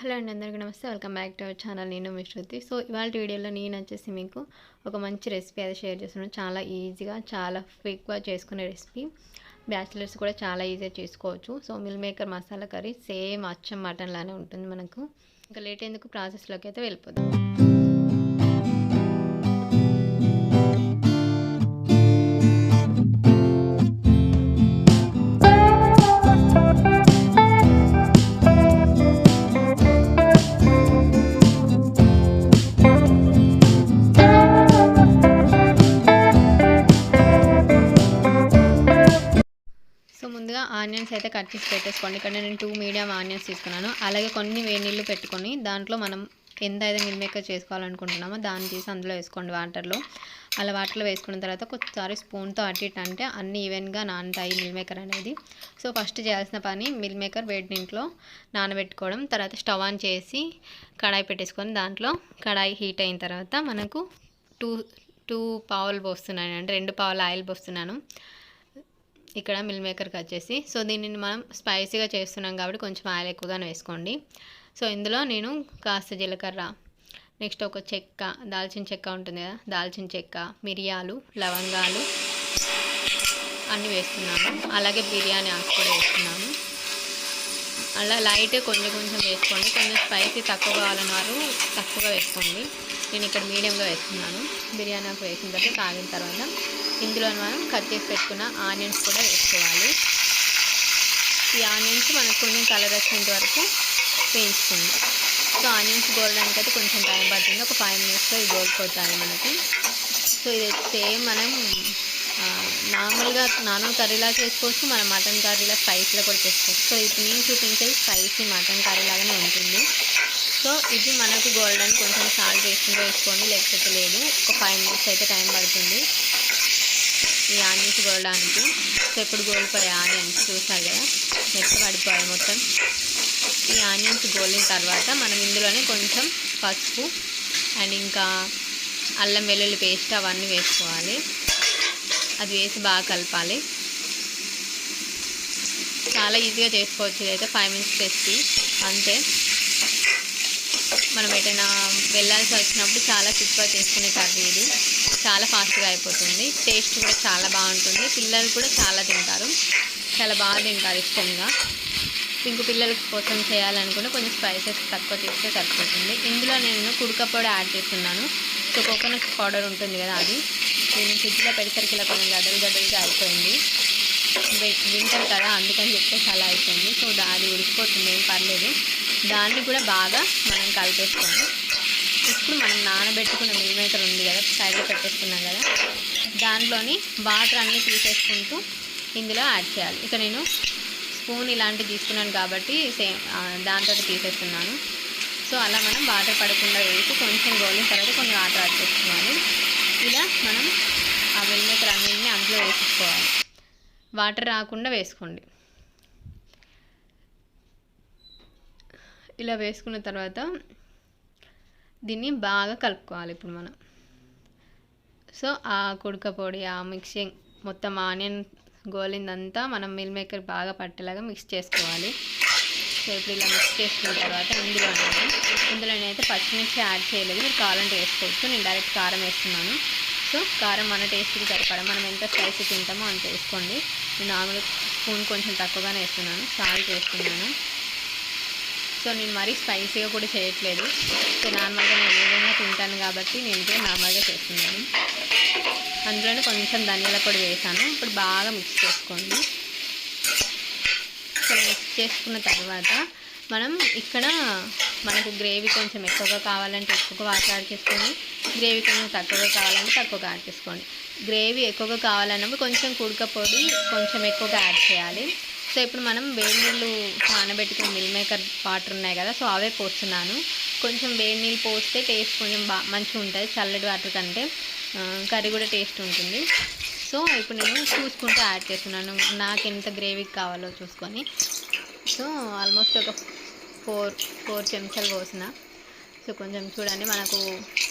Hello అండి, అందరికీ నమస్తే. Welcome back to our channel. నేను మీ శృతి. సో ఇవాళ వీడియోలో నేను వచ్చేసి మీకు ఒక మంచి రెసిపీ అయితే షేర్ చేస్తున్నాను. చాలా ఈజీగా, చాలా క్విక్గా చేసుకునే రెసిపీ. బ్యాచిలర్స్ కూడా చాలా ఈజీగా చేసుకోవచ్చు. So meal maker masala curry same అచ్చం మటన్ లానే ఉంటుంది మనకు. ఇంకా లేట్ ఎందుకు ప్రాసెస్లోకి అయితే వెళ్ళిపోదాం. ముందుగా ఆనియన్స్ అయితే కట్ చేసి పెట్టేసుకోండి. ఇక్కడ నేను 2 మీడియం ఆనియన్స్ తీసుకున్నాను. అలాగే కొన్ని వేడి నీళ్ళు పెట్టుకొని దాంట్లో మనం ఎంత అయితే మిల్ మేకర్ చేసుకోవాలనుకుంటున్నామో దాన్ని తీసి అందులో వేసుకోండి వాటర్లో. అలా వాటర్లో వేసుకున్న తర్వాత ఒకసారి స్పూన్తో అటు ఇటు అంటే అన్నీ ఈవెన్గా నానతాయి మిల్ మేకర్ అనేది. సో ఫస్ట్ చేయాల్సిన పని మిల్ మేకర్ వేడి నీటిలో నానబెట్టుకోవడం. తర్వాత స్టవ్ ఆన్ చేసి కడాయి పెట్టేసుకొని దాంట్లో కడాయి హీట్ అయిన తర్వాత మనకు టూ పావులు పోస్తున్నాను, అంటే 2 పావుల ఆయిల్ పోస్తున్నాను ఇక్కడ మిల్ మేకర్కి వచ్చేసి. సో దీనిని మనం స్పైసీగా చేస్తున్నాం కాబట్టి కొంచెం ఆయిల్ ఎక్కువగానే వేసుకోండి. సో ఇందులో నేను కాస్త జీలకర్ర, నెక్స్ట్ ఒక చెక్క, దాల్చిన చెక్క ఉంటుంది కదా, దాల్చిన చెక్క, మిరియాలు, లవంగాలు అన్నీ వేస్తున్నాను. అలాగే బిర్యానీ ఆకు కూడా వేస్తున్నాను. అలా లైట్ కొంచెం వేసుకోండి. కొంచెం స్పైసీ తక్కువ కావాలని వారు తక్కువగా వేసుకోండి. నేను ఇక్కడ మీడియంగా వేస్తున్నాను. బిర్యానీ ఆకు వేసిన తర్వాత కాగిన తర్వాత ఇందులో మనం కట్ చేసి పెట్టుకున్న ఆనియన్స్ కూడా వేసుకోవాలి. ఈ ఆనియన్స్ మనకు కొంచెం కలర్ వచ్చేంత వరకు వేయించుకోండి. సో ఆనియన్స్ గోలడానికి అయితే కొంచెం టైం పడుతుంది. ఒక 5 మినిట్స్లో ఇవి గోలిపోతాయి మనకి. సో ఇది సేమ్ మనం నార్మల్ కర్రీలా చేసుకోవచ్చు, మనం మటన్ కర్రీలా స్పైసీలో కూడా చేసుకోవచ్చు. సో ఇప్పుడు నేను చూపించేది స్పైసీ మటన్ కర్రీ లాగానే ఉంటుంది. సో ఇది మనకు గోల్డెన్ కొంచెం సాల్ట్ వేసుకోండి, లేకపోతే లేదు. ఒక 5 మినిట్స్ అయితే టైం పడుతుంది ఈ ఆనియన్స్ గోలడానికి. సో ఇప్పుడు గోలిపోయాయి ఆనియన్స్, చూసారు కదా మెత్తబడిపోయాయి మొత్తం. ఈ ఆనియన్స్ గోలిన తర్వాత మనం ఇందులోనే కొంచెం పసుపు అండ్ ఇంకా అల్లం వెల్లుల్లి పేస్ట్ అవన్నీ వేసుకోవాలి. అది వేసి బాగా కలపాలి. చాలా ఈజీగా చేసుకోవచ్చు. ఇదైతే 5 మినిట్స్ రెసిపీ అంతే. మనం ఎటైనా వెళ్ళాల్సి వచ్చినప్పుడు చాలా క్విక్గా చేసుకునే కర్రీ ఇది. చాలా ఫాస్ట్గా అయిపోతుంది. టేస్ట్ కూడా చాలా బాగుంటుంది. పిల్లలు కూడా చాలా తింటారు, చాలా బాగా తింటారు ఇష్టంగా. ఇంకో పిల్లల కోసం చేయాలనుకుంటే కొంచెం స్పైసెస్ తక్కువ తీస్తే సరిపోతుంది. ఇందులో నేను కుడక పొడి యాడ్ చేస్తున్నాను. సో కోకోనట్ పౌడర్ ఉంటుంది కదా, అది నేను ఫ్రిడ్జ్లో పెడసరికి ఇలా కొంచెం గడ్డలుగా అయిపోయింది. వింటర్ కదా అందుకని చెప్పేసి అలా అయిపోయింది. సో అది ఉడికిపోతుంది, ఏం పర్లేదు. దాన్ని కూడా బాగా మనం కలిపేసుకోండి. ఇప్పుడు మనం నానబెట్టుకున్న మిల్ మేకర్ ఉంది కదా, సైడ్లో పెట్టేసుకున్నాం కదా, దాంట్లోని వాటర్ అన్నీ తీసేసుకుంటూ ఇందులో యాడ్ చేయాలి. ఇక నేను స్పూన్ ఇలాంటివి తీసుకున్నాను కాబట్టి సేమ్ దాంతో తీసేస్తున్నాను. సో అలా మనం వాటర్ పడకుండా వేసి కొంచెం గోలిన తర్వాత కొన్ని వాటర్ యాడ్ చేసుకోవాలి. ఇలా మనం ఆ మిల్ మేకర్ అన్నింటినీ అందులో వేసుకోవాలి. వాటర్ రాకుండా వేసుకోండి. ఇలా వేసుకున్న తర్వాత దీన్ని బాగా కలుపుకోవాలి ఇప్పుడు మనం. సో ఆ కుడక పొడి, ఆ మిక్సింగ్ మొత్తం ఆనియన్ గోలిందంతా మనం మిల్ మేకర్ బాగా పట్టేలాగా మిక్స్ చేసుకోవాలి. సో ఇప్పుడు ఇలా మిక్స్ చేసుకున్న తర్వాత ఇందులో నేనైతే పచ్చిమిర్చి యాడ్ చేయలేదు, మీరు కావాలంటే వేసుకోవచ్చు. నేను డైరెక్ట్ కారం వేస్తున్నాను. సో కారం మన టేస్ట్కి సరిపడా మనం ఎంత స్పైసీ తింటామో అంత వేసుకోండి. నేను నార్మల్ స్పూన్ కొంచెం తక్కువగానే వేస్తున్నాను, సాల్ట్ వేస్తున్నాను. సో నేను మరీ స్పైసీగా కూడా చేయట్లేదు. సో నార్మల్గా నేను ఏదైనా తింటాను కాబట్టి నేను కూడా నార్మల్గా చేస్తున్నాను. అందులోనే కొంచెం ధనియాల పొడి వేసాను. ఇప్పుడు బాగా మిక్స్ చేసుకోండి. సో మిక్స్ చేసుకున్న తర్వాత మనం ఇక్కడ మనకు గ్రేవీ కొంచెం ఎక్కువగా కావాలంటే ఎక్కువగా వాటర్ యాడ్ చేసుకోండి, గ్రేవీ కొంచెం తక్కువగా కావాలంటే తక్కువగా యాడ్ చేసుకోండి. గ్రేవీ ఎక్కువగా కావాలన్నప్పుడు కొంచెం కుడక పొడి కొంచెం ఎక్కువగా యాడ్ చేయాలి. సో ఇప్పుడు మనం వేడి నీళ్ళు నానబెట్టుకుని మిల్ మేకర్ వాటర్ ఉన్నాయి కదా, సో అవే పోస్తున్నాను. కొంచెం వేడి నీళ్ళు పోస్తే టేస్ట్ కొంచెం మంచిగా ఉంటుంది, చల్లటి వాటర్ కంటే కర్రీ కూడా టేస్ట్ ఉంటుంది. సో ఇప్పుడు నేను చూసుకుంటూ యాడ్ చేస్తున్నాను, నాకు ఎంత గ్రేవీకి కావాలో చూసుకొని. సో ఆల్మోస్ట్ ఒక 4 చెంచాలు పోసిన. సో కొంచెం చూడండి, మనకు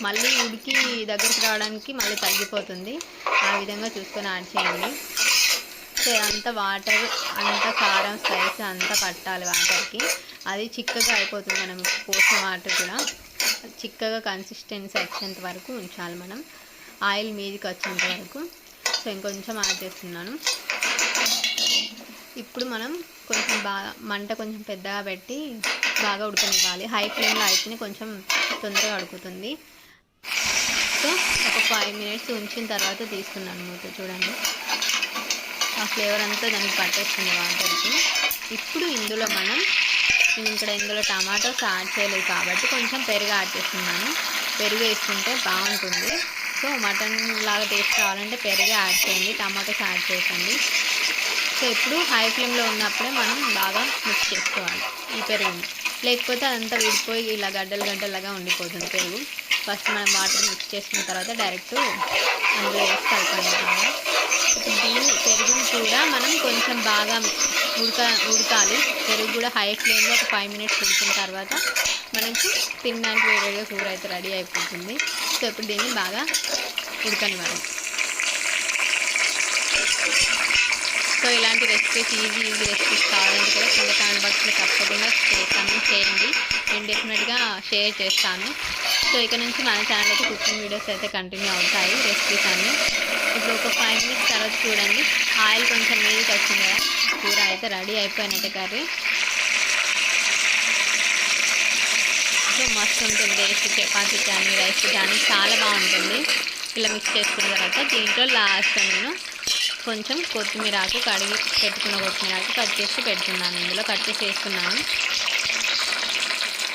మళ్ళీ ఉడికి దగ్గరికి రావడానికి మళ్ళీ తగ్గిపోతుంది. ఆ విధంగా చూసుకొని యాడ్ చేయండి. సో అంత వాటర్ అంత కారం స్పైస్ అంతా పట్టాలి వాటర్కి. అది చిక్కగా అయిపోతుంది మనం పోసిన వాటర్ కూడా. చిక్కగా కన్సిస్టెన్సీ వచ్చేంత వరకు ఉంచాలి మనం, ఆయిల్ మీదకి వచ్చేంత వరకు. సో ఇంకొంచెం యాడ్ చేస్తున్నాను. ఇప్పుడు మనం కొంచెం బాగా మంట కొంచెం పెద్దగా పెట్టి బాగా ఉడకనివ్వాలి. హై ఫ్లేమ్లో అయితేనే కొంచెం తొందరగా ఉడుకుతుంది. సో ఒక 5 మినిట్స్ ఉంచిన తర్వాత తీస్తున్నాను మూత. చూడండి, ఆ ఫ్లేవర్ అంతా దానికి పట్టేస్తుంది వాటర్కి. ఇప్పుడు ఇందులో ఇందులో టమాటోస్ యాడ్ చేయలేదు కాబట్టి కొంచెం పెరుగు యాడ్ చేస్తున్నాను. పెరుగు వేసుకుంటే బాగుంటుంది. సో మటన్ లాగా టేస్ట్ కావాలంటే పెరుగు యాడ్ చేయండి, టమాటోస్ యాడ్ చేయకండి. సో ఇప్పుడు హై ఫ్లేమ్లో ఉన్నప్పుడే మనం బాగా మిక్స్ చేసుకోవాలి ఈ పెరుగుని, లేకపోతే అదంతా విడిపోయి ఇలా గడ్డలుగా ఉండిపోతుంది పెరుగు. ఫస్ట్ మనం వాటర్ మిక్స్ చేసుకున్న తర్వాత డైరెక్ట్ అందులో వేసి కలపండి బాగా. ఇప్పుడు పెరుగుని కూడా మనం కొంచెం బాగా ఉడకాలి. పెరుగు కూడా హై ఫ్లేమ్లో ఒక 5 మినిట్స్ ఉడికిన తర్వాత మనకు తినడానికి వేరేగా కూర అయితే రెడీ అయిపోతుంది. సో ఇప్పుడు దీన్ని బాగా ఉడకనివ్వాలి. సో ఇలాంటి రెసిపీస్ ఈజీ రెసిపీస్ కావాలంటే కూడా కింద కామెంట్ బాక్స్లో తప్పకుండా కమెంట్ చేయండి, నేను డెఫినెట్గా షేర్ చేస్తాను. సో ఇక నుంచి మన ఛానల్ అయితే కుకింగ్ వీడియోస్ అయితే కంటిన్యూ అవుతాయి, రెసిపీస్ అన్నీ. ఇప్పుడు ఒక 5 మినిట్స్ తర్వాత చూడండి, ఆయిల్ కొంచెం మీదకి వచ్చింది కదా, కూర అయితే రెడీ అయిపోయినట్టు కర్రీ. సో మస్తు ఉంటుంది టేస్ట్, చపాతీ కానీ రైస్ కానీ చాలా బాగుంటుంది. ఇలా మిక్స్ చేసుకున్న తర్వాత దీంట్లో లాస్ట్లో నేను కొంచెం కొత్తిమీర ఆకు కడిగి పెట్టుకున్న కొత్తిమీర ఆకు కట్ చేసి పెడుతున్నాను, ఇందులో కట్ చేసి వేస్తున్నాను.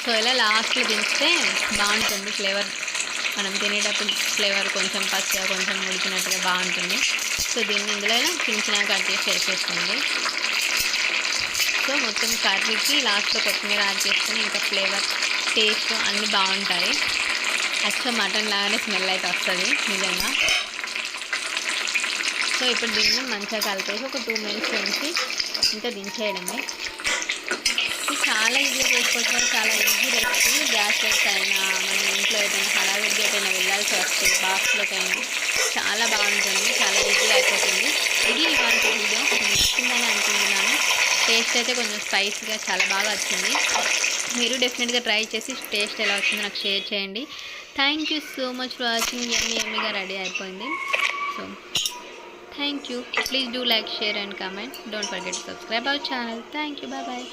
సో ఇలా లాస్ట్లో దించితే బాగుంటుంది ఫ్లేవర్, మనం తినేటప్పుడు ఫ్లేవర్ కొంచెం పచ్చిగా కొంచెం ఉడికినట్టుగా బాగుంటుంది. సో దీన్ని ఇందులో చిన్న కట్ చేసి వేసేసుకోండి. సో మొత్తం కర్రీకి లాస్ట్లో కొత్తిమీర యాడ్ చేసుకొని ఇంకా ఫ్లేవర్ టేస్ట్ అన్నీ బాగుంటాయి. యాక్చువల్గా మటన్ లాగానే స్మెల్ అయితే వస్తుంది నిజంగా. సో ఇప్పుడు దీన్ని మంచిగా కలిపేసి ఒక 2 మినిట్స్ ఉంచి ఇంకా దించేయడమే. ఇది చాలా ఈజీగా చేసుకోవచ్చు, చాలా ఈజీ రెసిపీ. గ్యాస్ రైస్ అయినా మన ఇంట్లో ఏదైనా హడావిడిగా ఏదైనా వెళ్ళాల్సి వస్తే బాక్స్లోకైనా చాలా బాగుంటుంది, చాలా ఈజీగా అయిపోతుంది. ఇది ఇవాళ వీడియో నచ్చిందని అనుకుంటున్నాను. టేస్ట్ అయితే కొంచెం స్పైసీగా చాలా బాగా వచ్చింది. మీరు డెఫినెట్గా ట్రై చేసి టేస్ట్ ఎలా వచ్చిందో నాకు షేర్ చేయండి. Thank you so much for watching. యమ్మీగా రెడీ అయిపోయింది. So thank you. Please do like, share and comment. Don't forget to subscribe our channel. Thank you. Bye bye.